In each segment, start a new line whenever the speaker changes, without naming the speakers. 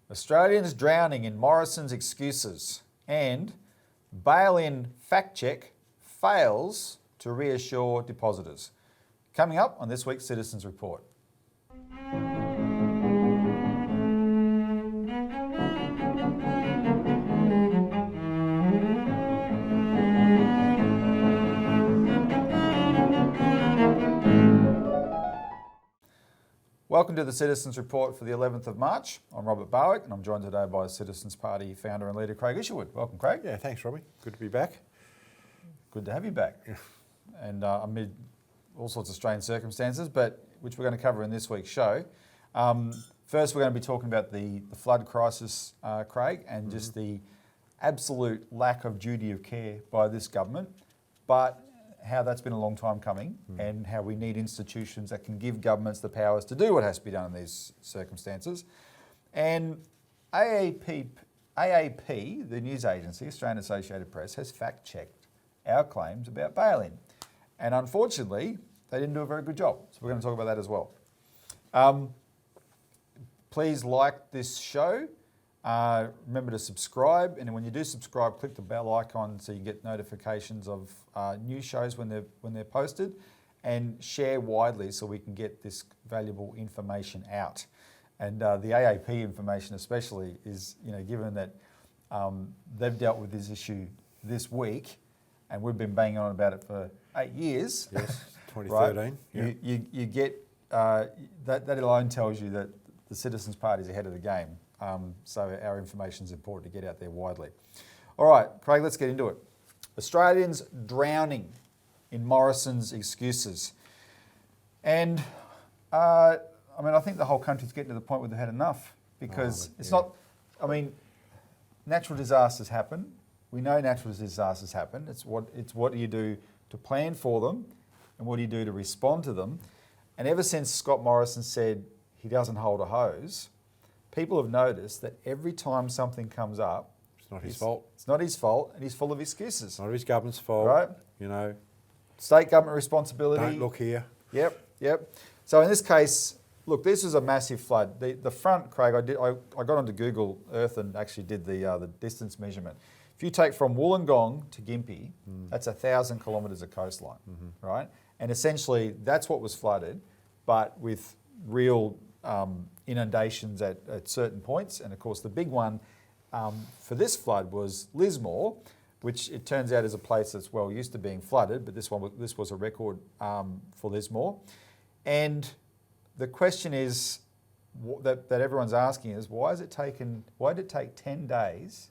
Australians drowning in Morrison's excuses, and bail-in fact-check fails to reassure depositors. Coming up on this week's Citizens Report. Welcome to the Citizens Report for the 11th of March. I'm Robert Barwick and I'm joined today by Citizens Party founder and leader Craig Isherwood. Welcome, Craig.
Yeah, thanks, Robbie. Good to be back.
Good to have you back. And amid all sorts of strange circumstances, but which we're going to cover in this week's show. First, we're going to be talking about the flood crisis, Craig, and just the absolute lack of duty of care by this government, but how that's been a long time coming and how we need institutions that can give governments the powers to do what has to be done in these circumstances. And AAP, the news agency, Australian Associated Press, has fact-checked our claims about bail-in. And unfortunately, they didn't do a very good job. So we're going to talk about that as well. Please like this show. Remember to subscribe, and when you do subscribe, click the bell icon so you get notifications of new shows when they're posted, and share widely so we can get this valuable information out. And the AAP information especially is, given that they've dealt with this issue this week, and we've been banging on about it for 8 years.
Yes, 2013.
Right? Yeah. You get that alone tells you that the Citizens Party is ahead of the game. So our information is important to get out there widely. All right, Craig, let's get into it. Australians drowning in Morrison's excuses. And I think the whole country's getting to the point where they've had enough, because natural disasters happen. We know natural disasters happen. It's what do you do to plan for them, and what do you do to respond to them. And ever since Scott Morrison said he doesn't hold a hose, people have noticed that every time something comes up,
it's not his fault.
It's not his fault, and he's full of excuses.
It's not his government's fault.
Right? State government responsibility.
Don't look here.
Yep. So in this case, look, this is a massive flood. The front, Craig, I got onto Google Earth and actually did the distance measurement. If you take from Wollongong to Gympie, that's 1,000 kilometres of coastline, right? And essentially, that's what was flooded, but with real inundations at certain points. And of course, the big one for this flood was Lismore, which it turns out is a place that's well used to being flooded, but this was a record for Lismore. And the question is that everyone's asking is, why did it take 10 days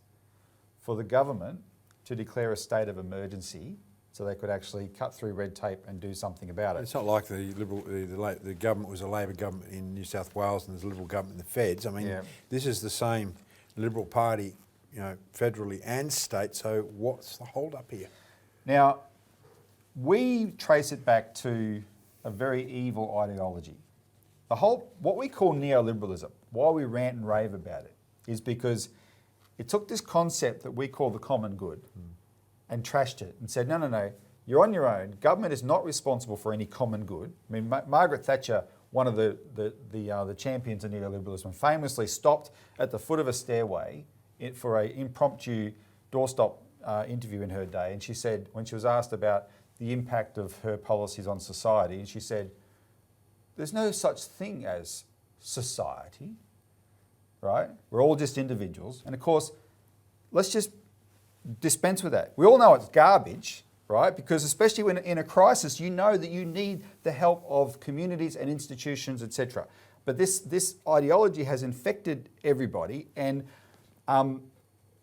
for the government to declare a state of emergency so they could actually cut through red tape and do something about it?
It's not like the government was a Labor government in New South Wales and there's a Liberal government in the Feds. This is the same Liberal Party, federally and state. So what's the hold up here?
Now, we trace it back to a very evil ideology. What we call neoliberalism, why we rant and rave about it, is because it took this concept that we call the common good and trashed it and said, no, you're on your own. Government is not responsible for any common good. I mean, Margaret Thatcher, one of the champions of neoliberalism, famously stopped at the foot of a stairway for an impromptu doorstop interview in her day. And she said, when she was asked about the impact of her policies on society, and she said, there's no such thing as society, right? We're all just individuals. And of course, let's just dispense with that. We all know it's garbage, right? Because especially when in a crisis, you know that you need the help of communities and institutions, etc. But this ideology has infected everybody, and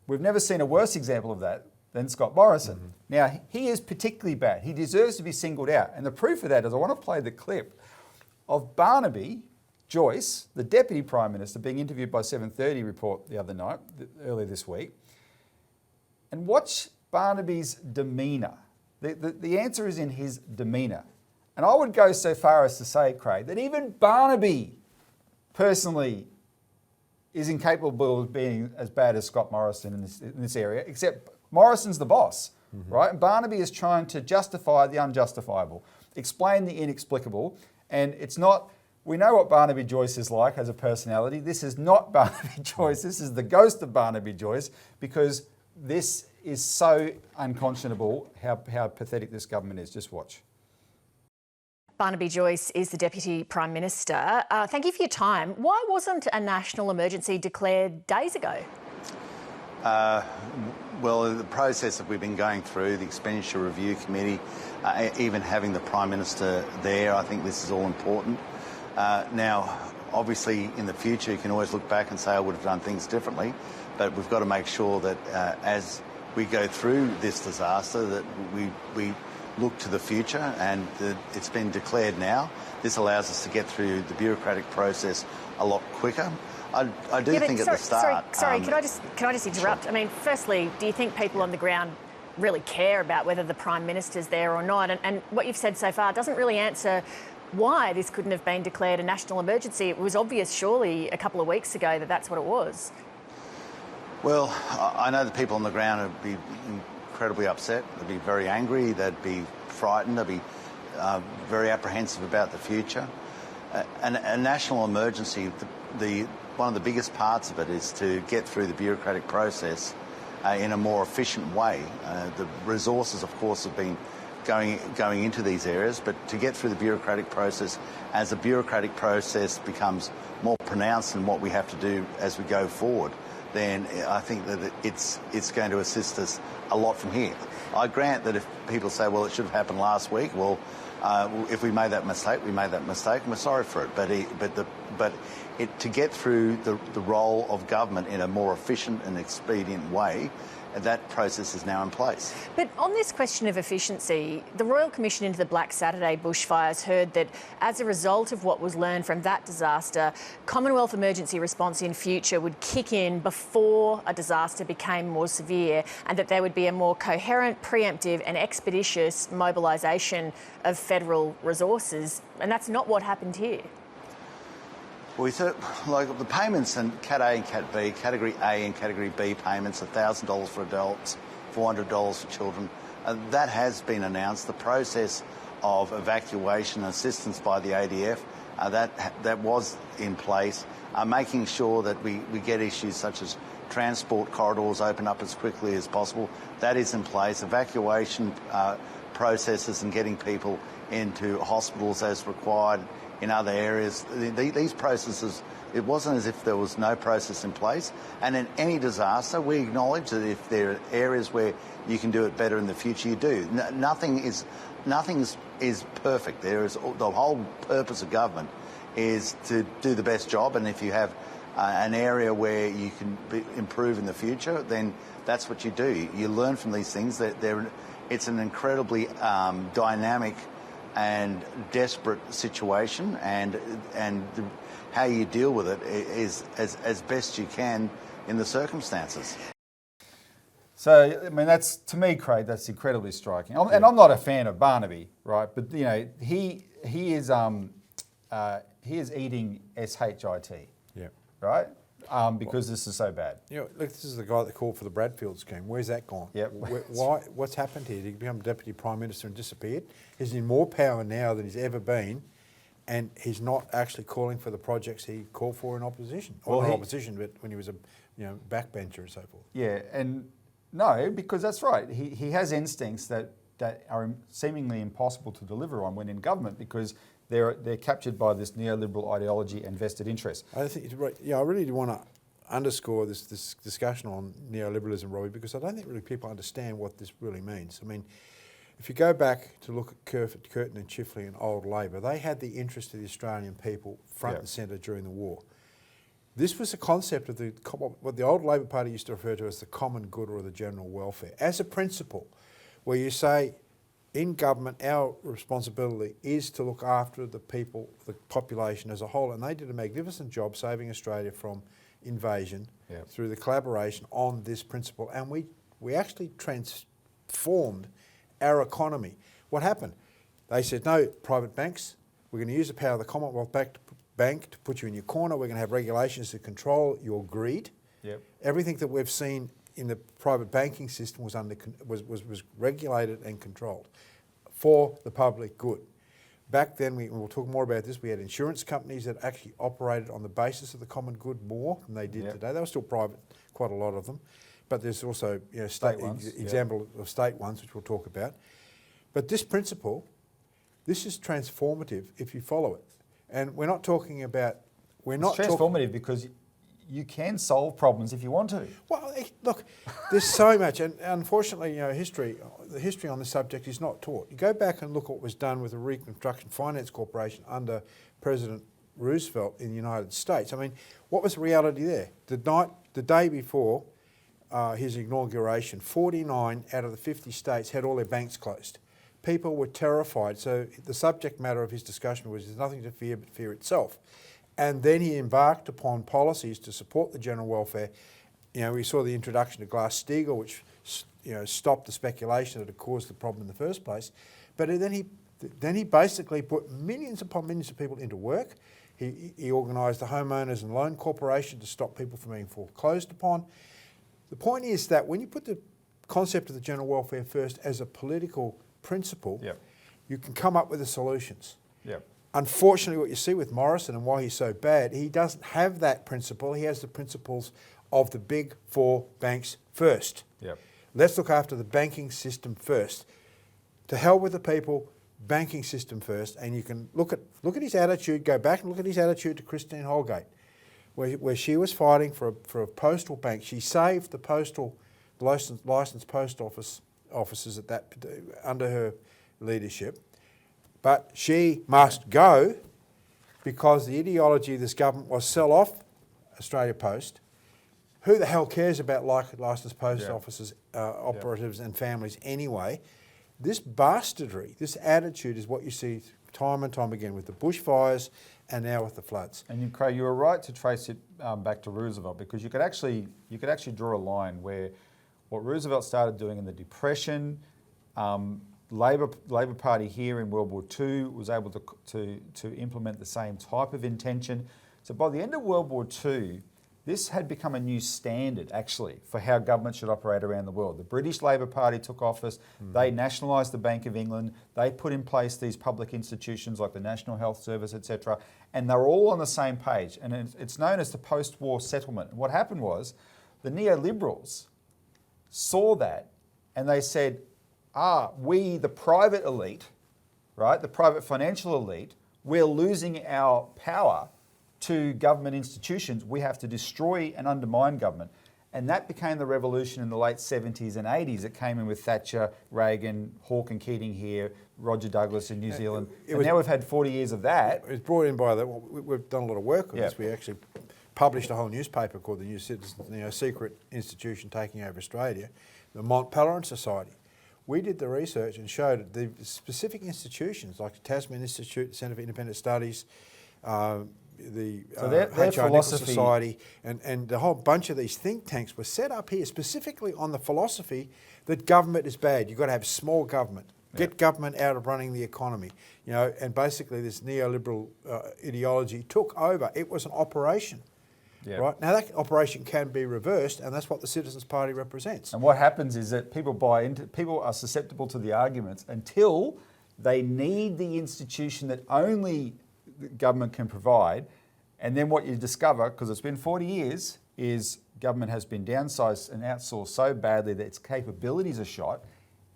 we've never seen a worse example of that than Scott Morrison. Now, he is particularly bad. He deserves to be singled out. And the proof of that is I want to play the clip of Barnaby Joyce, the Deputy Prime Minister, being interviewed by 7:30 Report the other night, earlier this week. And watch Barnaby's demeanour. The answer is in his demeanour. And I would go so far as to say, Craig, that even Barnaby personally is incapable of being as bad as Scott Morrison in this area, except Morrison's the boss, right? And Barnaby is trying to justify the unjustifiable, explain the inexplicable, and it's not we know what Barnaby Joyce is like as a personality. This is not Barnaby Joyce. This is the ghost of Barnaby Joyce, because this is so unconscionable how pathetic this government is. Just watch.
Barnaby Joyce is the Deputy Prime Minister. Thank you for your time. Why wasn't a national emergency declared days ago?
Well, the process that we've been going through, the Expenditure Review Committee, even having the Prime Minister there, I think this is all important. Now, obviously, in the future, you can always look back and say, I would have done things differently, but we've got to make sure that as we go through this disaster, that we look to the future, and it's been declared now. This allows us to get through the bureaucratic process a lot quicker. I do think at the start...
Sorry, can I just interrupt? Sure. I mean, firstly, do you think people on the ground really care about whether the Prime Minister's there or not? And what you've said so far doesn't really answer why this couldn't have been declared a national emergency. It was obvious, surely, a couple of weeks ago that that's what it was.
Well, I know the people on the ground would be incredibly upset. They'd be very angry. They'd be frightened. They'd be very apprehensive about the future. And a national emergency, one of the biggest parts of it is to get through the bureaucratic process in a more efficient way. The resources, of course, have been going into these areas, but to get through the bureaucratic process, as the bureaucratic process becomes more pronounced in what we have to do as we go forward, then I think that it's going to assist us a lot from here. I grant that if people say, well, it should have happened last week, well, if we made that mistake, we made that mistake, and we're sorry for it. But to get through the role of government in a more efficient and expedient way, that process is now in place.
But on this question of efficiency, the Royal Commission into the Black Saturday bushfires heard that as a result of what was learned from that disaster, Commonwealth emergency response in future would kick in before a disaster became more severe, and that there would be a more coherent, preemptive and expeditious mobilisation of federal resources. And that's not what happened here.
Well, we thought, like the payments in Cat A and Cat B, Category A and Category B payments, $1,000 for adults, $400 for children, that has been announced. The process of evacuation assistance by the ADF, that was in place, making sure that we get issues such as transport corridors open up as quickly as possible. That is in place. Evacuation processes and getting people into hospitals as required in other areas. These processes, it wasn't as if there was no process in place. And in any disaster, we acknowledge that if there are areas where you can do it better in the future, you do. Nothing is perfect. The whole purpose of government is to do the best job, and if you have an area where you can improve in the future, then that's what you do. You learn from these things. It's an incredibly dynamic and desperate situation, and how you deal with it is as best you can in the circumstances.
So, I mean, that's, to me, Craig, that's incredibly striking. And I'm not a fan of Barnaby, right? But, you know, he is eating SHIT, right? Because this is so bad.
You know, look, this is the guy that called for the Bradfield scheme. Where's that gone?
Yep.
What's happened here? Did he become Deputy Prime Minister and disappeared? He's in more power now than he's ever been, and he's not actually calling for the projects he called for in opposition. Well, not opposition, but when he was a backbencher and so forth.
Yeah, and no, because that's right. He has instincts that are seemingly impossible to deliver on when in government, because they're captured by this neoliberal ideology and vested interest.
I think, I really do want to underscore this discussion on neoliberalism, Robbie, because I don't think really people understand what this really means. I mean, if you go back to look at Curtin and Chifley and old Labor, they had the interest of the Australian people front and centre during the war. This was a concept of what the old Labor Party used to refer to as the common good or the general welfare, as a principle, where you say, in government, our responsibility is to look after the people, the population as a whole. And they did a magnificent job saving Australia from invasion through the collaboration on this principle. And we actually transformed our economy. What happened? They said, no, private banks, we're going to use the power of the Commonwealth Bank to put you in your corner. We're going to have regulations to control your greed. Everything that we've seen in the private banking system was regulated and controlled for the public good. Back then, we'll talk more about this, we had insurance companies that actually operated on the basis of the common good more than they did today. They were still private, quite a lot of them. But there's also state ones, example of state ones, which we'll talk about. But this principle, this is transformative if you follow it. And we're not talking about...
It's transformative because you can solve problems if you want to.
Well, look, there's so much, and unfortunately, the history on this subject is not taught. You go back and look at what was done with the Reconstruction Finance Corporation under President Roosevelt in the United States. I mean, what was the reality there? The day before his inauguration, 49 out of the 50 states had all their banks closed. People were terrified. So the subject matter of his discussion was there's nothing to fear but fear itself. And then he embarked upon policies to support the general welfare. We saw the introduction of Glass-Steagall, which stopped the speculation that had caused the problem in the first place. But then he basically put millions upon millions of people into work. He organised the Homeowners and Loan Corporation to stop people from being foreclosed upon. The point is that when you put the concept of the general welfare first as a political principle, you can come up with the solutions. Unfortunately, what you see with Morrison and why he's so bad, he doesn't have that principle. He has the principles of the big four banks first. Let's look after the banking system first. To hell with the people, banking system first. And you can look at his attitude, go back and look at his attitude to Christine Holgate, where she was fighting for a postal bank. She saved the licensed post offices under her leadership. But she must go because the ideology of this government was sell off Australia Post. Who the hell cares about licensed post offices, operatives and families anyway? This bastardry, this attitude is what you see time and time again with the bushfires and now with the floods.
And Craig, you were right to trace it back to Roosevelt because you could actually draw a line where what Roosevelt started doing in the Depression, Labor Party here in World War II was able to implement the same type of intention. So by the end of World War II, this had become a new standard actually for how government should operate around the world. The British Labor Party took office, they nationalised the Bank of England, they put in place these public institutions like the National Health Service, etc. And they're all on the same page. And it's known as the post-war settlement. And what happened was the neoliberals saw that and they said, we, the private elite, right, the private financial elite, we're losing our power to government institutions. We have to destroy and undermine government. And that became the revolution in the late 70s and 80s. It came in with Thatcher, Reagan, Hawke and Keating here, Roger Douglas in New Zealand. And now we've had 40 years of that.
It was brought in by we've done a lot of work on this. We actually published a whole newspaper called the New Citizens, secret institution taking over Australia, the Mont Pelerin Society. We did the research and showed the specific institutions like the Tasman Institute, the Centre for Independent Studies, the H.R. Nichols Society, and a whole bunch of these think tanks were set up here specifically on the philosophy that government is bad. You've got to have small government. Get government out of running the economy. And basically this neoliberal ideology took over. It was an operation. Right? Now that operation can be reversed, and that's what the Citizens Party represents.
And what happens is that people are susceptible to the arguments until they need the institution that only the government can provide. And then what you discover, because it's been 40 years, is government has been downsized and outsourced so badly that its capabilities are shot,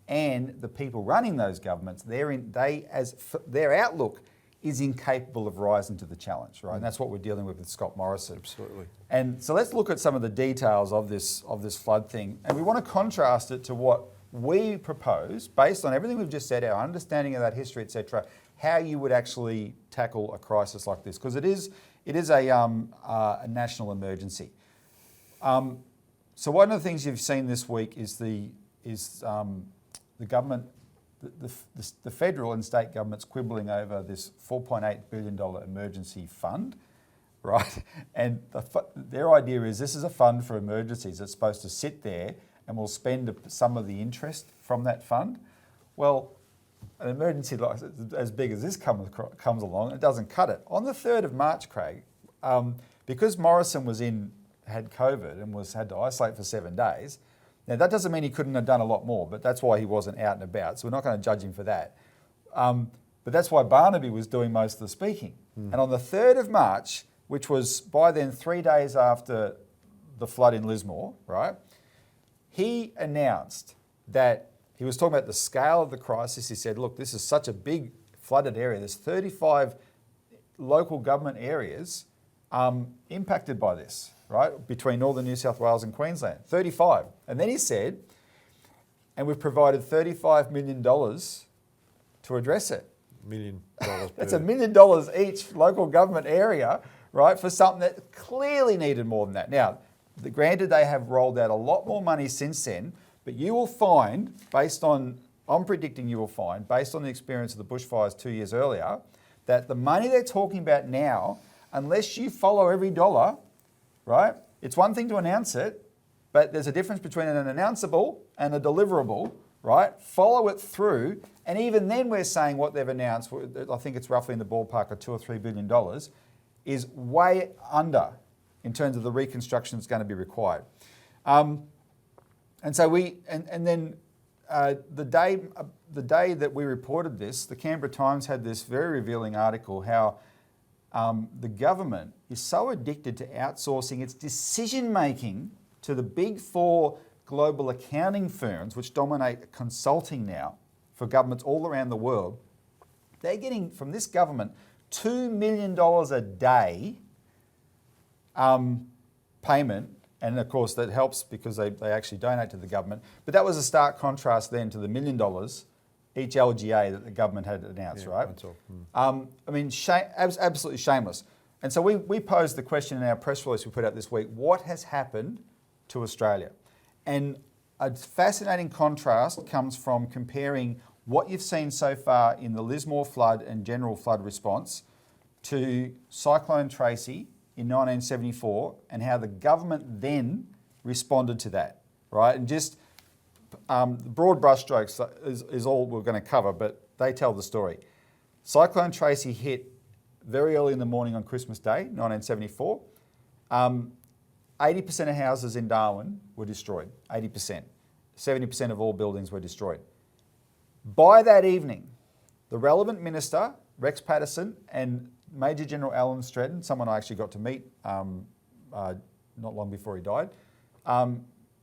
and the people running those governments, their outlook is incapable of rising to the challenge, right? And that's what we're dealing with Scott Morrison.
Absolutely.
And so let's look at some of the details of this flood thing. And we want to contrast it to what we propose, based on everything we've just said, our understanding of that history, etc., how you would actually tackle a crisis like this, because it is a national emergency. So one of the things you've seen this week is the government, the federal and state governments quibbling over this $4.8 billion emergency fund, right? And their idea is this is a fund for emergencies. It's supposed to sit there and we'll spend some of the interest from that fund. Well, an emergency like as big as this comes along, it doesn't cut it. On the 3rd of March, Craig, because Morrison had COVID and had to isolate for 7 days. Now that doesn't mean he couldn't have done a lot more, but that's why he wasn't out and about. So we're not going to judge him for that. But that's why Barnaby was doing most of the speaking. And on the 3rd of March, which was by then 3 days after the flood in Lismore, right, he announced that he was talking about the scale of the crisis. He said, look, this is such a big flooded area. There's 35 local government areas impacted by this, right, between northern New South Wales and Queensland, 35. And then he said, and we've provided $35 million to address it.
$1 million.
That's $1 million each local government area, right, for something that clearly needed more than that. Now, granted, they have rolled out a lot more money since then, but you will find, I'm predicting you will find, based on the experience of the bushfires 2 years earlier, that the money they're talking about now, unless you follow every dollar, right, it's one thing to announce it, but there's a difference between an announceable and a deliverable, right? Follow it through, and even then we're saying what they've announced, I think it's roughly in the ballpark of $2 or $3 billion, is way under in terms of the reconstruction that's going to be required. And so the day that we reported this, the Canberra Times had this very revealing article how the government is so addicted to outsourcing its decision-making to the big four global accounting firms, which dominate consulting now for governments all around the world. They're getting from this government $2 million a day payment, and of course that helps because they actually donate to the government. But that was a stark contrast then to the $1 million each LGA that the government had announced, right? That's all. I mean, absolutely shameless. And so we posed the question in our press release we put out this week, what has happened to Australia? And a fascinating contrast comes from comparing what you've seen so far in the Lismore flood and general flood response to Cyclone Tracy in 1974 and how the government then responded to that, right? And just broad brushstrokes is all we're going to cover, but they tell the story. Cyclone Tracy hit very early in the morning on Christmas Day, 1974. 80% of houses in Darwin were destroyed, 80%. 70% of all buildings were destroyed. By that evening, the relevant minister, Rex Patterson, and Major General Alan Stretton, someone I actually got to meet not long before he died,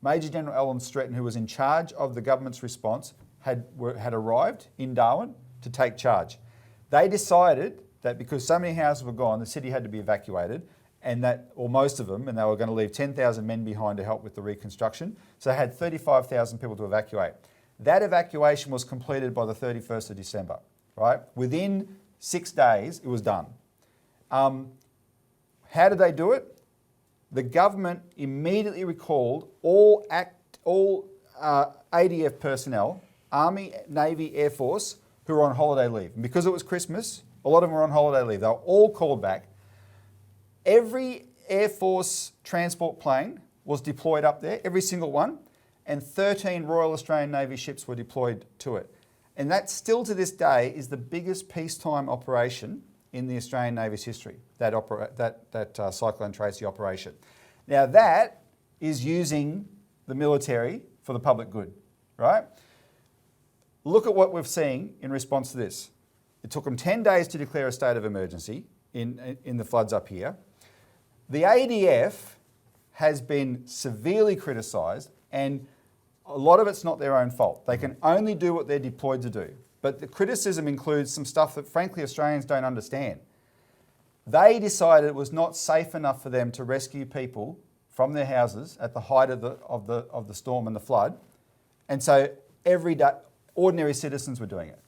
Major General Alan Stretton, who was in charge of the government's response, had arrived in Darwin to take charge. They decided that because so many houses were gone, the city had to be evacuated, or most of them, and they were going to leave 10,000 men behind to help with the reconstruction. So they had 35,000 people to evacuate. That evacuation was completed by the 31st of December, right? Within 6 days, it was done. How did they do it? The government immediately recalled all ADF personnel, Army, Navy, Air Force, who were on holiday leave. And because it was Christmas, a lot of them were on holiday leave. They were all called back. Every Air Force transport plane was deployed up there, every single one, and 13 Royal Australian Navy ships were deployed to it. And that still to this day is the biggest peacetime operation in the Australian Navy's history, that Cyclone Tracy operation. Now that is using the military for the public good, right? Look at what we've seen in response to this. It took them 10 days to declare a state of emergency in the floods up here. The ADF has been severely criticised, and a lot of it's not their own fault. They can only do what they're deployed to do. But the criticism includes some stuff that frankly Australians don't understand. They decided it was not safe enough for them to rescue people from their houses at the height of the storm and the flood. And so every day, ordinary citizens were doing it.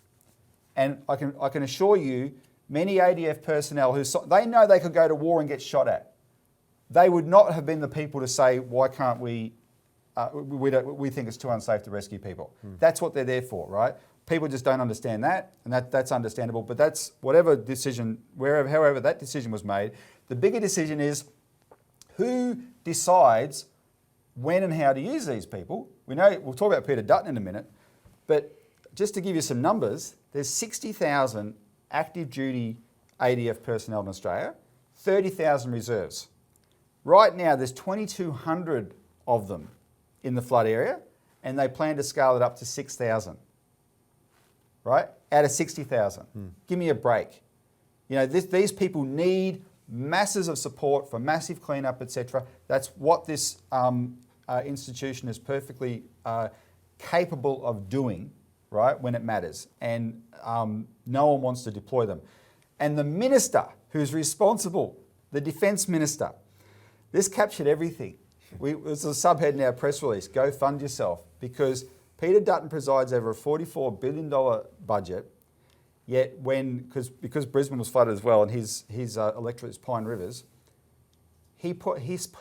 And I can assure you, many ADF personnel they know they could go to war and get shot at. They would not have been the people to say, why can't we think it's too unsafe to rescue people. That's what they're there for, right? People just don't understand that, and that's understandable. But that's whatever decision, however that decision was made. The bigger decision is who decides when and how to use these people. We'll talk about Peter Dutton in a minute, but just to give you some numbers, there's 60,000 active duty ADF personnel in Australia, 30,000 reserves. Right now, there's 2,200 of them in the flood area, and they plan to scale it up to 6,000. Right? out of 60,000. Give me a break. You know, these people need masses of support for massive cleanup, etc. That's what this institution is perfectly capable of doing, right, when it matters. And no one wants to deploy them. And the minister who's responsible, the defence minister, this captured everything. It's a subhead in our press release, go fund yourself, because Peter Dutton presides over a $44 billion budget, yet because Brisbane was flooded as well and his electorate is Pine Rivers, he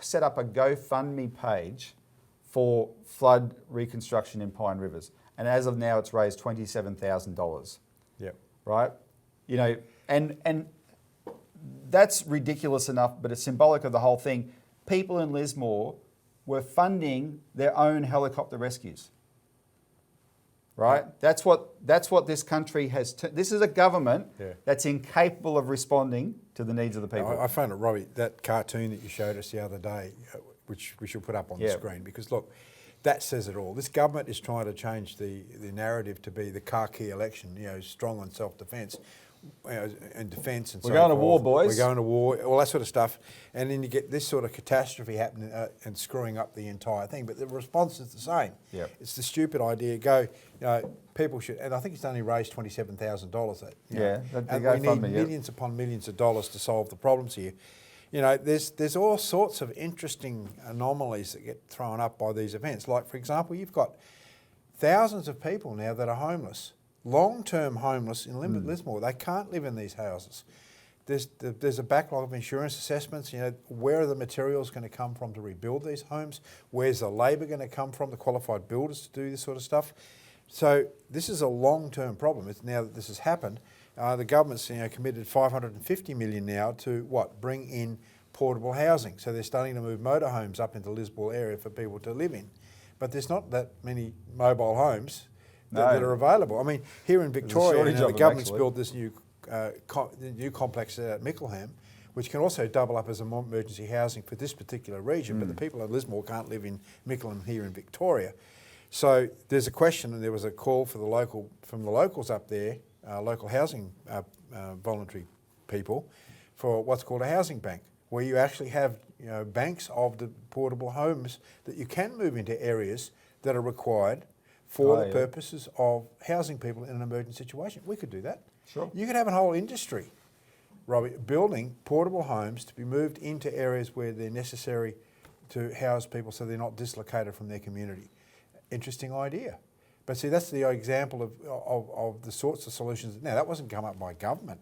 set up a GoFundMe page for flood reconstruction in Pine Rivers. And as of now, it's raised $27,000.
Yep.
Right? You know, and that's ridiculous enough, but it's symbolic of the whole thing. People in Lismore were funding their own helicopter rescues. Right? That's what this country has. This is a government that's incapable of responding to the needs of the people.
I found it, Robbie, that cartoon that you showed us the other day, which we should put up on the screen, because look, that says it all. This government is trying to change the narrative to be the khaki election, you know, strong on self-defence. And defence and so forth.
We're going to war, boys.
We're going to war, all that sort of stuff. And then you get this sort of catastrophe happening and screwing up the entire thing. But the response is the same.
Yep.
It's the stupid idea. People should, and I think it's only raised $27,000. And we need millions upon millions of dollars to solve the problems here. You know, there's all sorts of interesting anomalies that get thrown up by these events. Like, for example, you've got thousands of people now that are homeless. Long-term homeless in Lismore. They can't live in these houses. There's a backlog of insurance assessments. You know, where are the materials going to come from to rebuild these homes? Where's the labour going to come from, the qualified builders to do this sort of stuff? So this is a long-term problem. Now that this has happened, the government's committed $550 million now to bring in portable housing. So they're starting to move motorhomes up into the Lismore area for people to live in. But there's not that many mobile homes that are available. I mean, here in Victoria, the government's built this new complex at Mickleham, which can also double up as emergency housing for this particular region, but the people of Lismore can't live in Mickleham here in Victoria. So there's a question, and there was a call from the locals up there, local housing voluntary people, for what's called a housing bank, where you actually have banks of the portable homes that you can move into areas that are required for the purposes of housing people in an emergency situation. We could do that.
Sure.
You could have a whole industry, Robbie, building portable homes to be moved into areas where they're necessary to house people so they're not dislocated from their community. Interesting idea. But see, that's the example of the sorts of solutions. Now, that wasn't come up by government.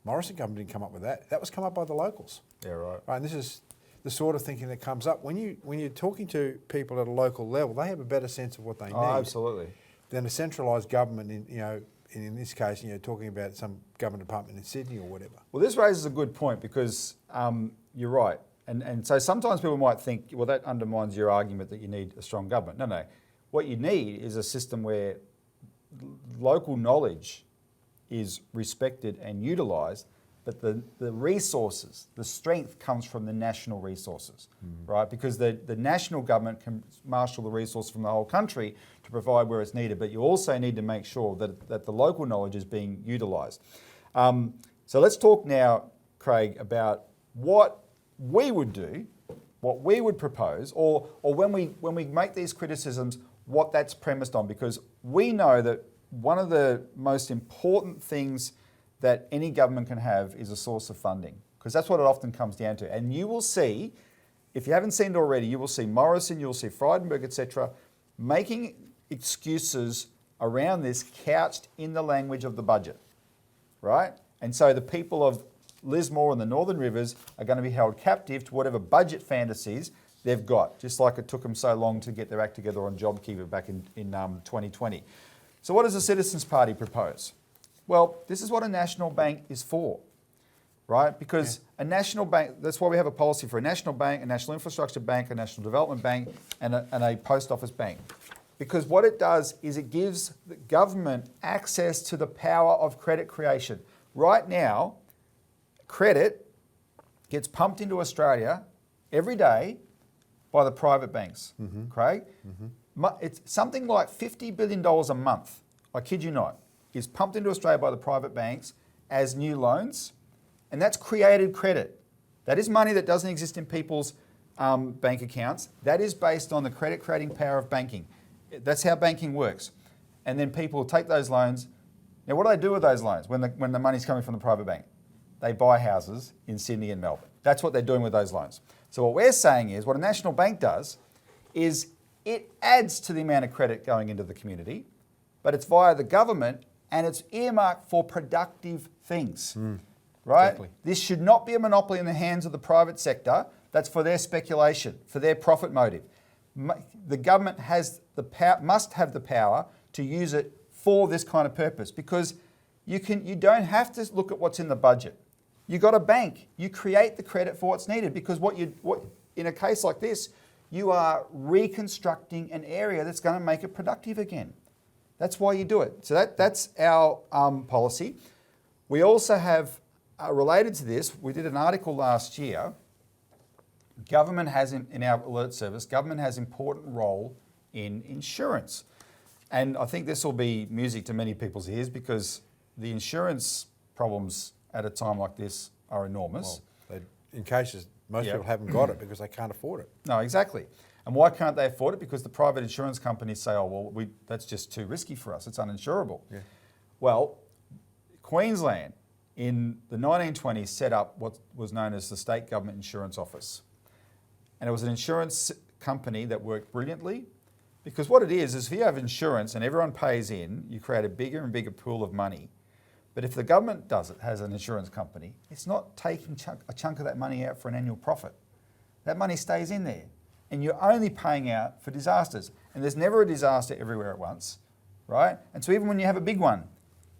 Morrison government didn't come up with that. That was come up by the locals.
Yeah, right.
And this is the sort of thinking that comes up when you're talking to people at a local level. They have a better sense of what they need.
Absolutely.
Than a centralised government in this case, talking about some government department in Sydney or whatever.
Well, this raises a good point, because you're right. And so sometimes people might think, well, that undermines your argument that you need a strong government. No. What you need is a system where local knowledge is respected and utilised, but the resources, the strength comes from the national resources, right? Because the national government can marshal the resources from the whole country to provide where it's needed, but you also need to make sure that the local knowledge is being utilised. So let's talk now, Craig, about what we would do, what we would propose, or when we make these criticisms, what that's premised on, because we know that one of the most important things that any government can have is a source of funding, because that's what it often comes down to. And you will see, if you haven't seen it already, you will see Morrison, you'll see Frydenberg, etc., making excuses around this couched in the language of the budget, right? And so the people of Lismore and the Northern Rivers are going to be held captive to whatever budget fantasies they've got, just like it took them so long to get their act together on JobKeeper back in 2020. So what does the Citizens Party propose? Well, this is what a national bank is for, right? Because a national bank, that's why we have a policy for a national bank, a national infrastructure bank, a national development bank, and a post office bank. Because what it does is it gives the government access to the power of credit creation. Right now, credit gets pumped into Australia every day by the private banks, Craig. It's something like $50 billion a month. I kid you not. is pumped into Australia by the private banks as new loans, and that's created credit. That is money that doesn't exist in people's bank accounts. That is based on the credit creating power of banking. That's how banking works. And then people take those loans. Now, what do they do with those loans when the money's coming from the private bank? They buy houses in Sydney and Melbourne. That's what they're doing with those loans. So what we're saying is, what a national bank does is it adds to the amount of credit going into the community, but it's via the government and it's earmarked for productive things, right?
Exactly.
This should not be a monopoly in the hands of the private sector. That's for their speculation, for their profit motive. The government has the must have the power to use it for this kind of purpose, because you don't have to look at what's in the budget. You got a bank. You create the credit for what's needed, because what in a case like this, you are reconstructing an area that's going to make it productive again. That's why you do it. So that's our policy. We also have, related to this, we did an article last year. Government has, in our alert service, government has important role in insurance. And I think this will be music to many people's ears, because the insurance problems at a time like this are enormous.
Well, in cases, most people haven't got it because they can't afford it.
No, exactly. And why can't they afford it? Because the private insurance companies say, oh, well, that's just too risky for us. It's uninsurable. Yeah. Well, Queensland in the 1920s set up what was known as the State Government Insurance Office. And it was an insurance company that worked brilliantly, because what it is if you have insurance and everyone pays in, you create a bigger and bigger pool of money. But if the government does it, has an insurance company, it's not taking a chunk of that money out for an annual profit. That money stays in there. And you're only paying out for disasters. And there's never a disaster everywhere at once, right? And so even when you have a big one,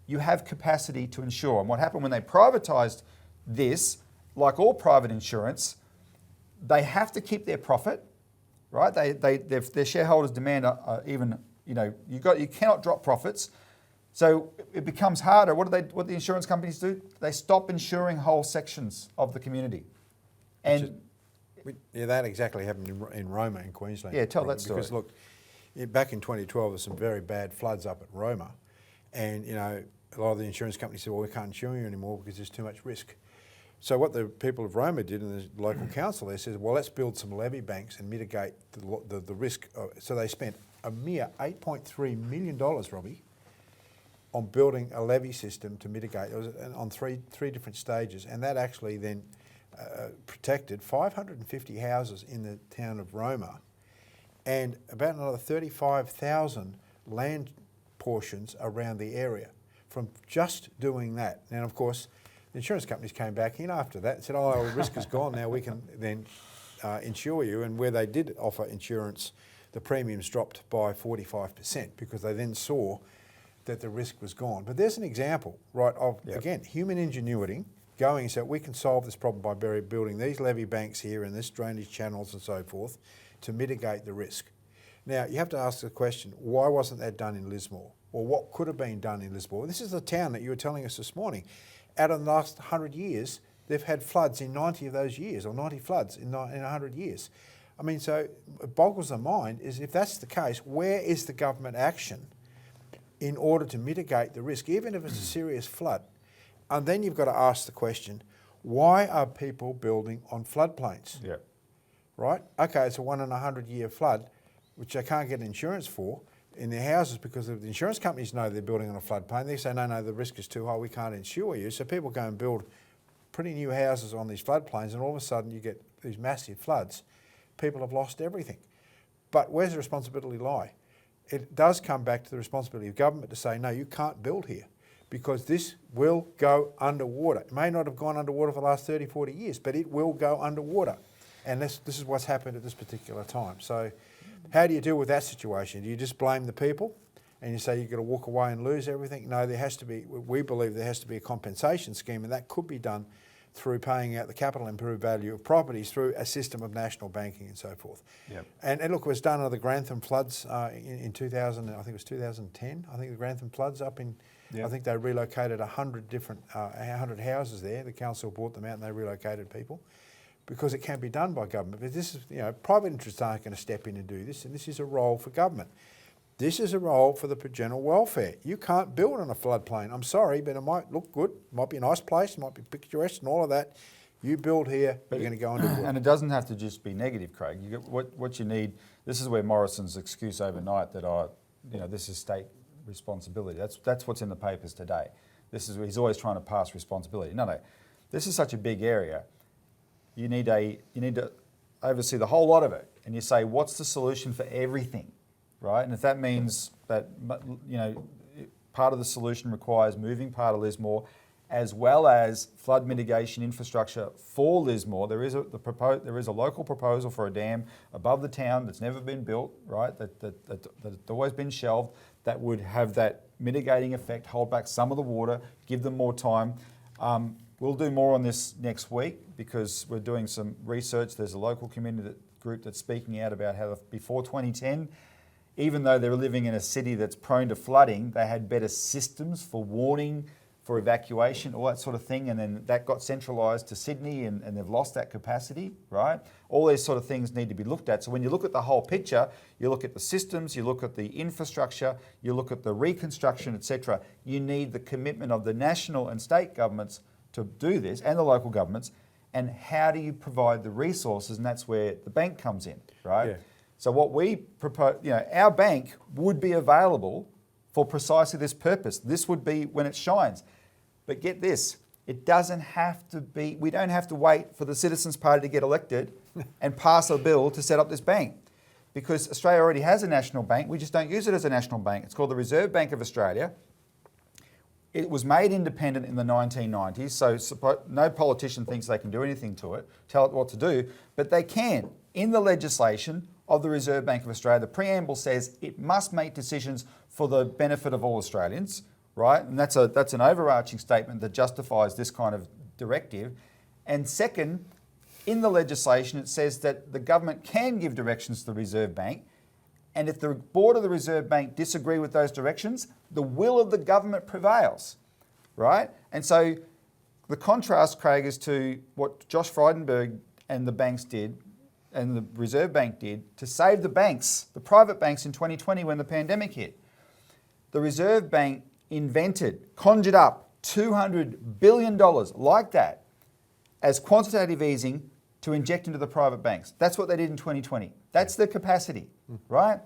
you have capacity to insure. And what happened when they privatised this, like all private insurance, they have to keep their profit, right? Their shareholders demand you cannot drop profits. So it becomes harder. What the insurance companies do? They stop insuring whole sections of the community. And
that exactly happened in Roma in Queensland.
Yeah, tell that story.
Because look, back in 2012, there was some very bad floods up at Roma, and a lot of the insurance companies said, well, we can't insure you anymore because there's too much risk. So what the people of Roma did, and the local council there says, well, let's build some levy banks and mitigate the risk. So they spent a mere $8.3 million, Robbie, on building a levy system to mitigate. It was on three different stages, and that actually then protected 550 houses in the town of Roma and about another 35,000 land portions around the area from just doing that. And of course, the insurance companies came back in after that and said, oh, the risk is gone, now we can then insure you. And where they did offer insurance, the premiums dropped by 45% because they then saw that the risk was gone. But there's an example, right, of, again, human ingenuity going, so we can solve this problem by building these levy banks here and this drainage channels and so forth to mitigate the risk. Now, you have to ask the question, why wasn't that done in Lismore? Or what could have been done in Lismore? This is the town that you were telling us this morning. Out of the last 100 years, they've had floods in 90 of those years, or 90 floods in 100 years. I mean, so it boggles the mind is, if that's the case, where is the government action in order to mitigate the risk, even if it's a serious flood? And then you've got to ask the question, why are people building on floodplains?
Yeah.
Right? Okay, it's a 1 in 100 year flood, which they can't get insurance for in their houses because the insurance companies know they're building on a floodplain. They say, no, the risk is too high, we can't insure you. So people go and build pretty new houses on these floodplains, and all of a sudden you get these massive floods. People have lost everything. But where's the responsibility lie? It does come back to the responsibility of government to say, no, you can't build here because this will go underwater. It may not have gone underwater for the last 30, 40 years, but it will go underwater. And this is what's happened at this particular time. So how do you deal with that situation? Do you just blame the people and you say you've got to walk away and lose everything? No, there has to be, we believe there has to be a compensation scheme, and that could be done through paying out the capital improved value of properties through a system of national banking and so forth. Yep. And look, it was done under the Grantham floods in 2000, I think it was 2010. I think the Grantham floods up in, I think they relocated 100 different, 100 houses there. The council bought them out and they relocated people because it can be done by government. But this is, private interests aren't going to step in and do this, and this is a role for government. This is a role for the general welfare. You can't build on a floodplain. I'm sorry, but it might look good. It might be a nice place. It might be picturesque and all of that. You build here, you're going to go into wood.
And it doesn't have to just be negative, Craig. You get what you need. This is where Morrison's excuse overnight that this is state responsibility. That's what's in the papers today. He's always trying to pass responsibility. No. This is such a big area. You need to oversee the whole lot of it, and you say, what's the solution for everything, right? And if that means that part of the solution requires moving part of Lismore, as well as flood mitigation infrastructure for Lismore. There is a local proposal for a dam above the town that's never been built, right? That's always been shelved. That would have that mitigating effect, hold back some of the water, give them more time. We'll do more on this next week because we're doing some research. There's a local community group that's speaking out about how before 2010, even though they were living in a city that's prone to flooding, they had better systems for warning, for evacuation, all that sort of thing, and then that got centralised to Sydney and they've lost that capacity, right? All these sort of things need to be looked at. So when you look at the whole picture, you look at the systems, you look at the infrastructure, you look at the reconstruction, etc. You need the commitment of the national and state governments to do this, and the local governments, and how do you provide the resources, and that's where the bank comes in, right?
Yeah.
So what we propose, our bank would be available for precisely this purpose. This would be when it shines. But get this, it doesn't have to be, we don't have to wait for the Citizens Party to get elected and pass a bill to set up this bank. Because Australia already has a national bank, we just don't use it as a national bank. It's called the Reserve Bank of Australia. It was made independent in the 1990s, so no politician thinks they can do anything to it, tell it what to do, but they can. In the legislation of the Reserve Bank of Australia, the preamble says it must make decisions for the benefit of all Australians, right? And that's an overarching statement that justifies this kind of directive. And second, in the legislation, it says that the government can give directions to the Reserve Bank, and if the board of the Reserve Bank disagree with those directions, the will of the government prevails, right? And so the contrast, Craig, is to what Josh Frydenberg and the banks did, and the Reserve Bank did, to save the banks, the private banks in 2020 when the pandemic hit. The Reserve Bank conjured up $200 billion like that as quantitative easing to inject into the private banks. That's what they did in 2020. That's the capacity, right?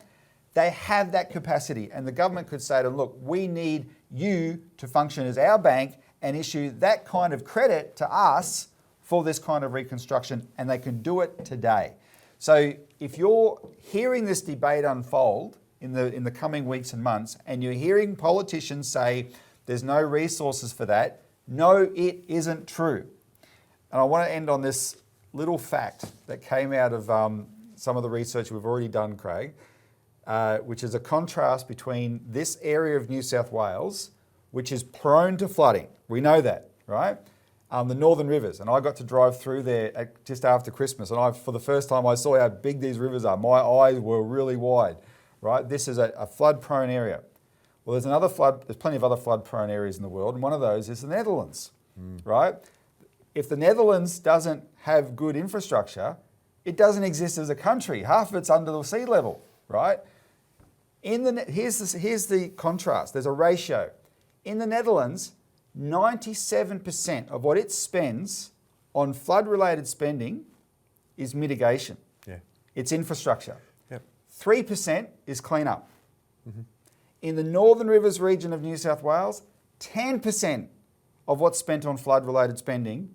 They have that capacity, and the government could say to them, look, we need you to function as our bank and issue that kind of credit to us for this kind of reconstruction, and they can do it today. So if you're hearing this debate unfold in the coming weeks and months, and you're hearing politicians say there's no resources for that, no, it isn't true. And I want to end on this little fact that came out of some of the research we've already done, Craig, which is a contrast between this area of New South Wales, which is prone to flooding. We know that, right? The Northern Rivers, and I got to drive through there just after Christmas, and for the first time I saw how big these rivers are. My eyes were really wide, right? This is a flood-prone area. Well, there's plenty of other flood-prone areas in the world, and one of those is the Netherlands, right? If the Netherlands doesn't have good infrastructure, it doesn't exist as a country. Half of it's under the sea level, right? Here's the contrast. There's a ratio. In the Netherlands, 97% of what it spends on flood-related spending is mitigation.
Yeah.
It's infrastructure.
Yep.
3% is clean-up. Mm-hmm. In the Northern Rivers region of New South Wales, 10% of what's spent on flood-related spending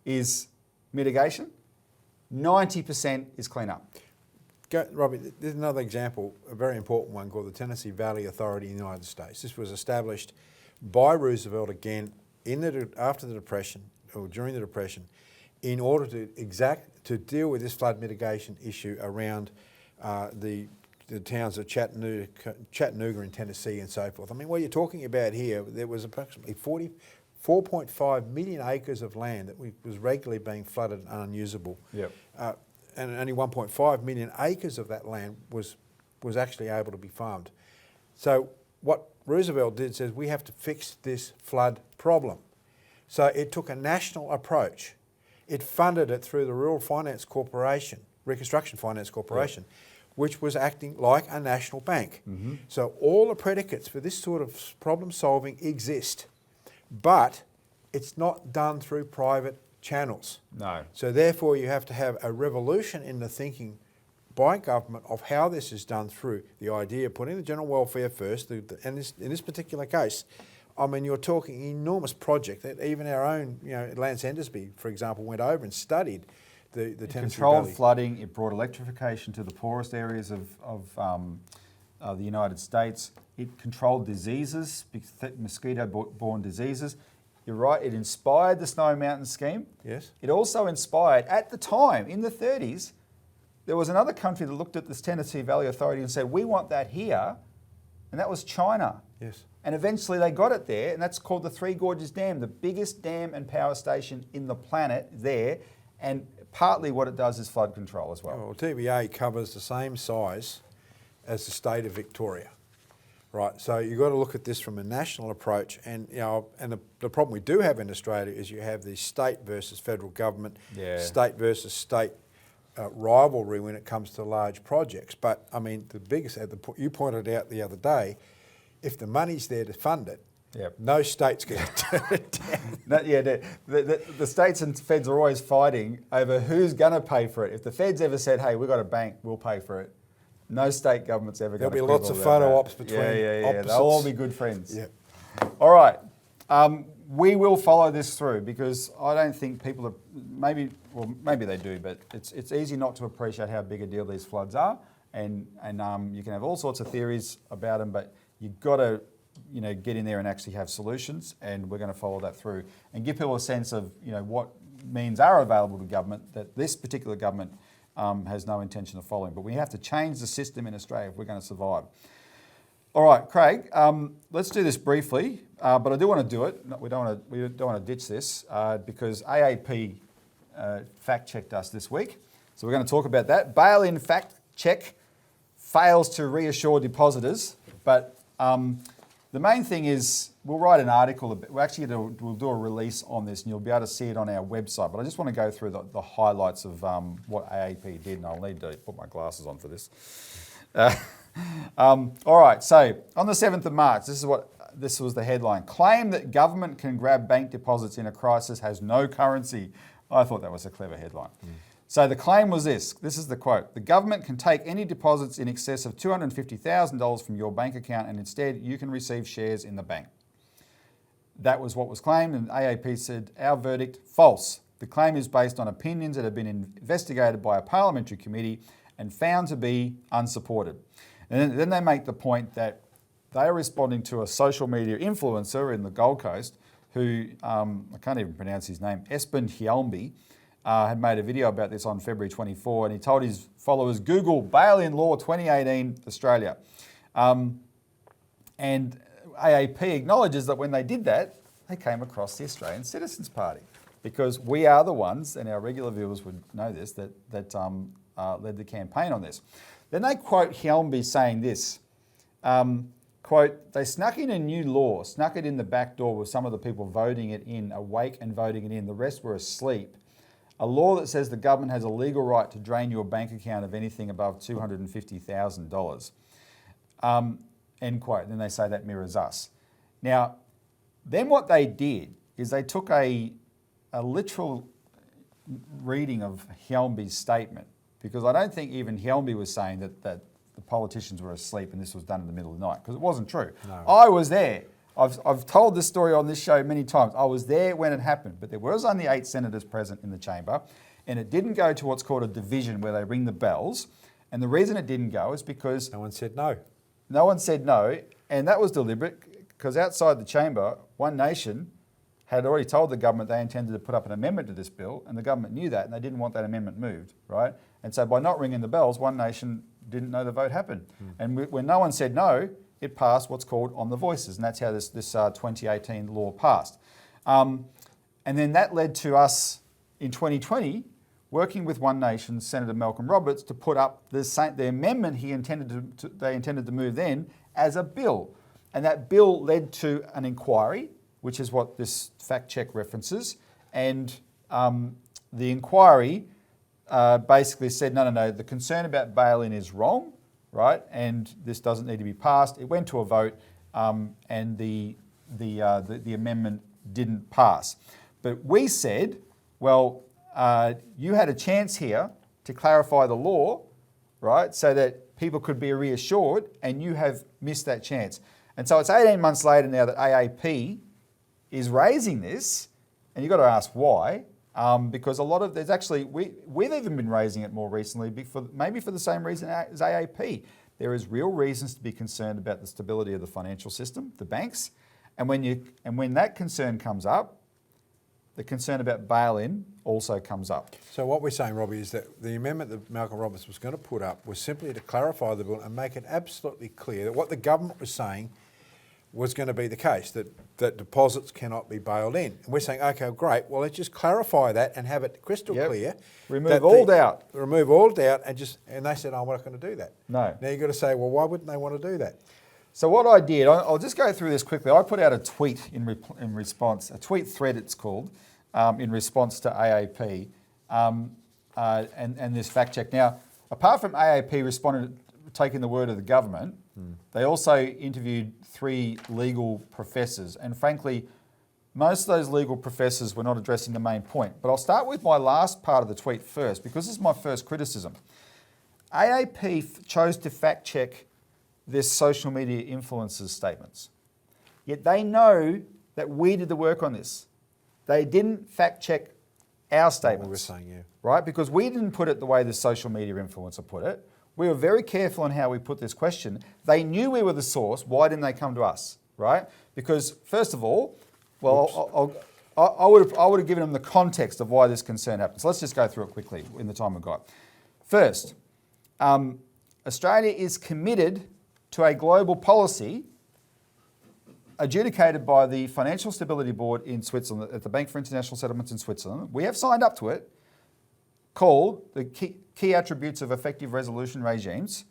is mitigation. 90% is clean-up.
Robbie, there's another example, a very important one called the Tennessee Valley Authority in the United States. This was established by Roosevelt again after the Depression, or during the Depression, in order to deal with this flood mitigation issue around the towns of Chattanooga in Tennessee and so forth. I mean, what you're talking about here, there was approximately 4.5 million acres of land that was regularly being flooded and unusable.
Yep.
And only 1.5 million acres of that land was actually able to be farmed. So what Roosevelt did says we have to fix this flood problem. So it took a national approach. It funded it through the Rural Finance Corporation, Reconstruction Finance Corporation, which was acting like a national bank. So all the predicates for this sort of problem solving exist, but it's not done through private channels.
No.
So therefore you have to have a revolution in the thinking by government of how this is done through the idea of putting the general welfare first, and in this particular case, I mean, you're talking enormous project that even our own, Lance Endersby, for example, went over and studied the Tennessee
controlled
Valley.
flooding. It brought electrification to the poorest areas of the United States. It controlled diseases, mosquito-borne diseases. You're right, it inspired the Snowy Mountain scheme.
Yes.
It also inspired, at the time, in the 30s, there was another country that looked at this Tennessee Valley Authority and said, we want that here, and that was China.
Yes.
And eventually they got it there, and that's called the Three Gorges Dam, the biggest dam and power station in the planet there, and partly what it does is flood control as well.
Well, TVA covers the same size as the state of Victoria. Right, so you've got to look at this from a national approach, and the problem we do have in Australia is you have the state versus federal government, state versus state rivalry when it comes to large projects. But I mean, the biggest, you pointed out the other day, if the money's there to fund it, no state's going to turn it down.
The states and feds are always fighting over who's going to pay for it. If the feds ever said, hey, we've got a bank, we'll pay for it, no state government's ever going to
There'll be lots of photo ops between opposites.
They'll all be good friends.
Yeah.
All right. We will follow this through because I don't think people are, maybe they do, but it's easy not to appreciate how big a deal these floods are. And you can have all sorts of theories about them, but you've got to get in there and actually have solutions, and we're going to follow that through and give people a sense of what means are available to government that this particular government has no intention of following. But we have to change the system in Australia if we're going to survive. All right, Craig, let's do this briefly, but I do want to do it. We don't want to ditch this because AAP fact-checked us this week. So we're going to talk about that. Bail-in fact-check fails to reassure depositors, but the main thing is we'll write an article. We'll do a release on this, and you'll be able to see it on our website. But I just want to go through the highlights of what AAP did, and I'll need to put my glasses on for this. All right, so on the 7th of March, this was the headline. Claim that government can grab bank deposits in a crisis has no currency. I thought that was a clever headline. So the claim was this. This is the quote. The government can take any deposits in excess of $250,000 from your bank account, and instead you can receive shares in the bank. That was what was claimed, and AAP said, our verdict, false. The claim is based on opinions that have been investigated by a parliamentary committee and found to be unsupported. And then they make the point that they are responding to a social media influencer in the Gold Coast who, I can't even pronounce his name, Espen Hjälmby, had made a video about this on February 24, and he told his followers, Google bail-in law 2018 Australia. And AAP acknowledges that when they did that, they came across the Australian Citizens Party, because we are the ones, and our regular viewers would know this, that led the campaign on this. Then they quote Hjälmby saying this, quote, they snuck in a new law, snuck it in the back door with some of the people voting it in, awake and voting it in. The rest were asleep. A law that says the government has a legal right to drain your bank account of anything above $250,000. End quote. Then they say that mirrors us. Now, then what they did is they took a literal reading of Hjälmby's statement, because I don't think even Hjälmby was saying that the politicians were asleep and this was done in the middle of the night, because it wasn't true. No. I was there. I've told this story on this show many times. I was there when it happened, but there was only 8 senators present in the chamber, and it didn't go to what's called a division where they ring the bells. And the reason it didn't go is because...
No one said no.
No one said no, and that was deliberate, because outside the chamber, One Nation had already told the government they intended to put up an amendment to this bill, and the government knew that, and they didn't want that amendment moved, right? And so by not ringing the bells, One Nation didn't know the vote happened. And when no one said no, it passed what's called on the voices, and that's how this 2018 law passed. And then that led to us in 2020 working with One Nation, Senator Malcolm Roberts, to put up the amendment they intended to move then as a bill. And that bill led to an inquiry, which is what this fact check references, and the inquiry basically said, no, the concern about bail-in is wrong, right? And this doesn't need to be passed. It went to a vote, and the amendment didn't pass. But we said, well, you had a chance here to clarify the law, right, so that people could be reassured, and you have missed that chance. And so it's 18 months later now that AAP is raising this, and you've got to ask why, because a lot of, there's actually, we've even been raising it more recently, maybe for the same reason as AAP. There is real reasons to be concerned about the stability of the financial system, the banks, and when that concern comes up, the concern about bail-in also comes up.
So what we're saying, Robbie, is that the amendment that Malcolm Roberts was going to put up was simply to clarify the bill and make it absolutely clear that what the government was saying was going to be the case, that deposits cannot be bailed in. And we're saying, okay, great, well, let's just clarify that and have it crystal clear.
Remove all doubt.
Remove all doubt, and they said, oh, we're not going to do that.
No.
Now you've got to say, well, why wouldn't they want to do that?
So what I did, I'll just go through this quickly. I put out a tweet in response, a tweet thread it's called, in response to AAP and this fact check. Now, apart from AAP taking the word of the government, they also interviewed 3 legal professors. And frankly, most of those legal professors were not addressing the main point. But I'll start with my last part of the tweet first, because this is my first criticism. AAP chose to fact check this social media influencers' statements. Yet they know that we did the work on this. They didn't fact check our statements.
What we were saying, yeah.
Right? Because we didn't put it the way the social media influencer put it. We were very careful in how we put this question. They knew we were the source. Why didn't they come to us? Right? Because first of all, well, I would have given them the context of why this concern happened. So let's just go through it quickly in the time we've got. First, Australia is committed to a global policy adjudicated by the Financial Stability Board in Switzerland, at the Bank for International Settlements in Switzerland. We have signed up to it, called the key attributes of effective resolution regimes,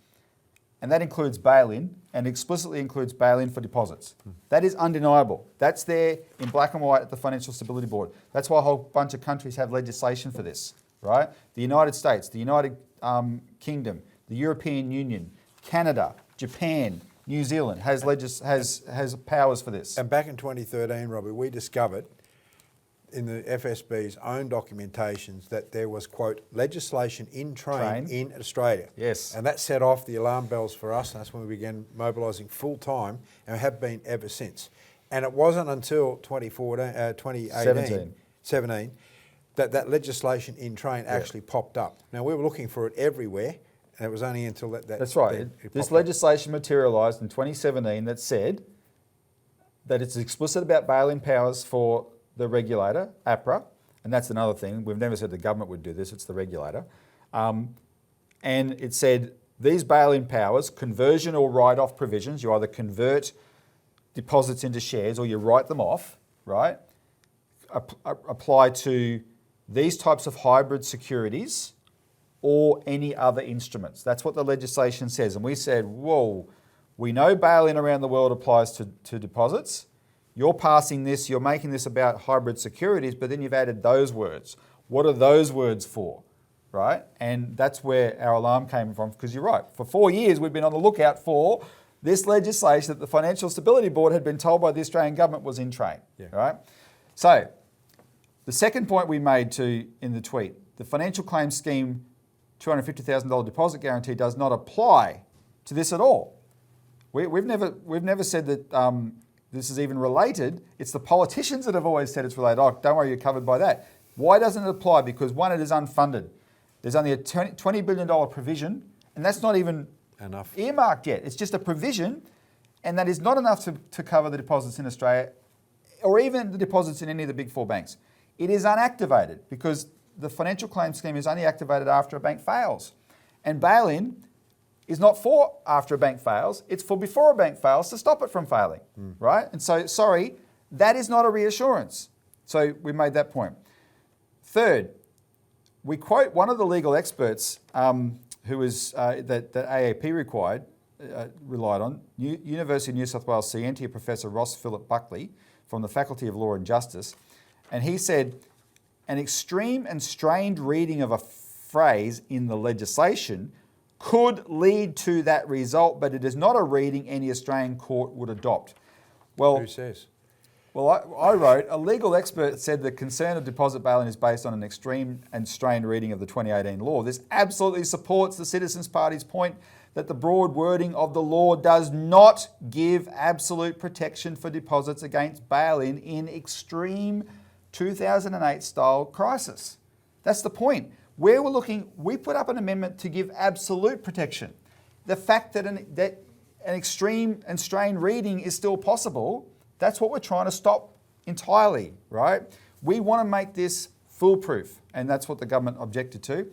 and that includes bail-in, and explicitly includes bail-in for deposits. That is undeniable. That's there in black and white at the Financial Stability Board. That's why a whole bunch of countries have legislation for this, right? The United States, the United Kingdom, the European Union, Canada, Japan, New Zealand has powers for this.
And back in 2013, Robbie, we discovered in the FSB's own documentations that there was, quote, legislation in train in Australia.
Yes.
And that set off the alarm bells for us, and that's when we began mobilising full time, and have been ever since. And it wasn't until 2017 that legislation in train actually popped up. Now, we were looking for it everywhere, and it was only until that
That's right. This legislation materialised in 2017 that said that it's explicit about bail-in powers for the regulator, APRA, and that's another thing. We've never said the government would do this, it's the regulator. And it said these bail-in powers, conversion or write-off provisions, you either convert deposits into shares or you write them off, right? Apply to these types of hybrid securities or any other instruments. That's what the legislation says. And we said, whoa, we know bail-in around the world applies to deposits. You're passing this, you're making this about hybrid securities, but then you've added those words. What are those words for, right? And that's where our alarm came from, because you're right. For 4 years, we've been on the lookout for this legislation that the Financial Stability Board had been told by the Australian government was in train, right? So, the second point we made in the tweet, the Financial Claims Scheme $250,000 deposit guarantee does not apply to this at all. We've never said that this is even related. It's the politicians that have always said it's related. Oh, don't worry, you're covered by that. Why doesn't it apply? Because one, it is unfunded. There's only a $20 billion provision, and that's not even earmarked yet. It's just a provision, and that is not enough to cover the deposits in Australia, or even the deposits in any of the big 4 banks. It is unactivated because the financial claims scheme is only activated after a bank fails. And bail-in is not for after a bank fails, it's for before a bank fails to stop it from failing, right? And so, sorry, that is not a reassurance. So we made that point. Third, we quote one of the legal experts who was that AAP relied on, University of New South Wales Scientia Professor Ross Philip Buckley from the Faculty of Law and Justice, and he said, an extreme and strained reading of a phrase in the legislation could lead to that result, but it is not a reading any Australian court would adopt. Well,
Who says?
Well, I wrote, a legal expert said the concern of deposit bail-in is based on an extreme and strained reading of the 2018 law. This absolutely supports the Citizens Party's point that the broad wording of the law does not give absolute protection for deposits against bail-in in extreme 2008-style crisis. That's the point. Where we're looking, we put up an amendment to give absolute protection. The fact that an extreme and strained reading is still possible, that's what we're trying to stop entirely, right? We want to make this foolproof, and that's what the government objected to.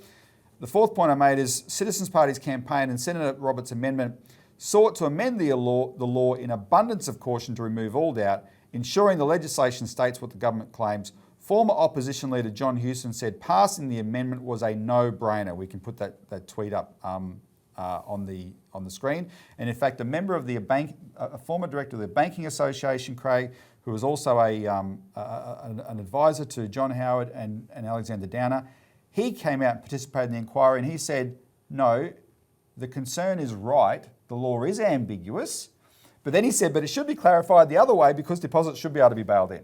The fourth point I made is Citizens Party's campaign and Senator Roberts' amendment sought to amend the law in abundance of caution to remove all doubt, ensuring the legislation states what the government claims. Former opposition leader John Hewson said passing the amendment was a no-brainer. We can put that tweet up on the screen. And in fact, a former director of the Banking Association, Craig, who was also an advisor to John Howard and Alexander Downer, he came out and participated in the inquiry, and he said, no, the concern is right, the law is ambiguous, but then he said, but it should be clarified the other way because deposits should be able to be bailed in.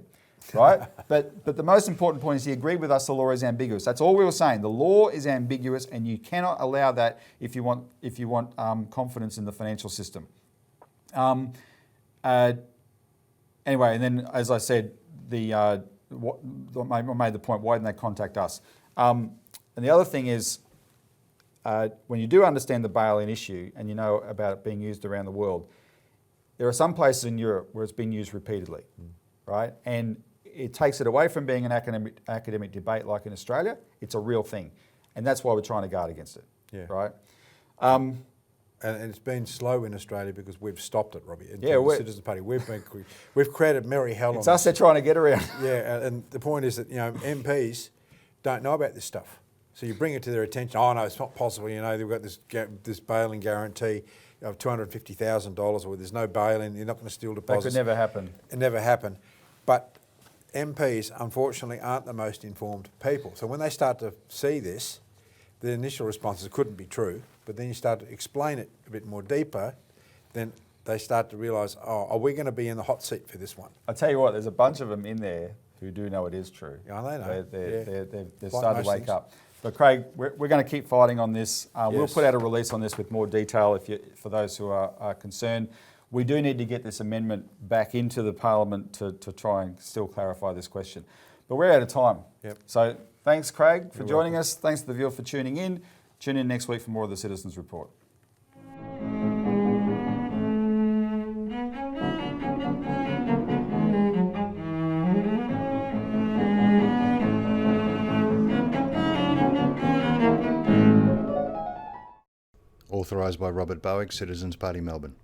Right? but the most important point is he agreed with us the law is ambiguous. That's all we were saying. The law is ambiguous and you cannot allow that if you want confidence in the financial system. Anyway, and then as I said, I made the point, why didn't they contact us? And the other thing is, when you do understand the bail-in issue and you know about it being used around the world, there are some places in Europe where it's been used repeatedly, right? And it takes it away from being an academic debate like in Australia. It's a real thing. And that's why we're trying to guard against it, right?
And it's been slow in Australia because we've stopped it, Robbie.
Yeah,
the Citizens Party. We've created merry hell.
It's us they're trying to get around.
Yeah, and the point is that MPs don't know about this stuff. So you bring it to their attention. Oh no, it's not possible. They've got this bail-in guarantee of $250,000, or there's no bail-in. You're not going to steal deposits.
That could never happen.
It never happened. But MPs, unfortunately, aren't the most informed people. So when they start to see this, the initial responses couldn't be true. But then you start to explain it a bit more deeper, then they start to realise, oh, are we going to be in the hot seat for this one?
I tell you what, there's a bunch of them in there who do know it is true.
Yeah, they know.
They're starting to wake up. But Craig, we're going to keep fighting on this.
Yes.
We'll put out a release on this with more detail for those who are concerned. We do need to get this amendment back into the Parliament to try and still clarify this question. But we're out of time.
Yep.
So thanks, Craig, for
You're
joining
welcome.
us. Thanks to the viewer for tuning in. Tune in next week for more of the Citizens Report.
Authorised by Robert Barwick, Citizens Party, Melbourne.